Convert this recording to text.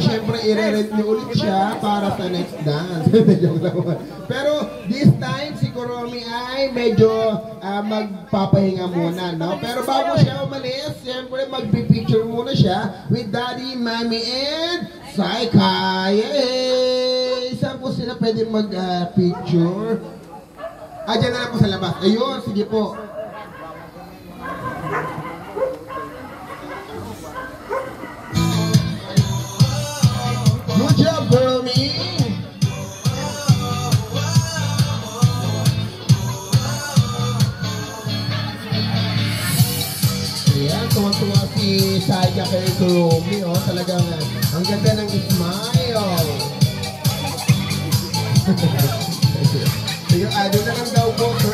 syempre i-rent niyo ulit siya para sa next dance. Joke lang. Pero this time, si Kuromi ay medyo magpapahinga muna, no? Pero bago siya umalis, syempre magpipicture muna siya with Daddy, Mommy, and Saika. Yay! Saan po sila pwede mag-picture? Dyan na lang po sa labas. Ayun, sige po. Good job, Kuromi! Ayan, tuwa-tuwa si Saika kay Kuromi, oh. Talagang ang ganda ng smile. Sige, doon na lang daw po, sir,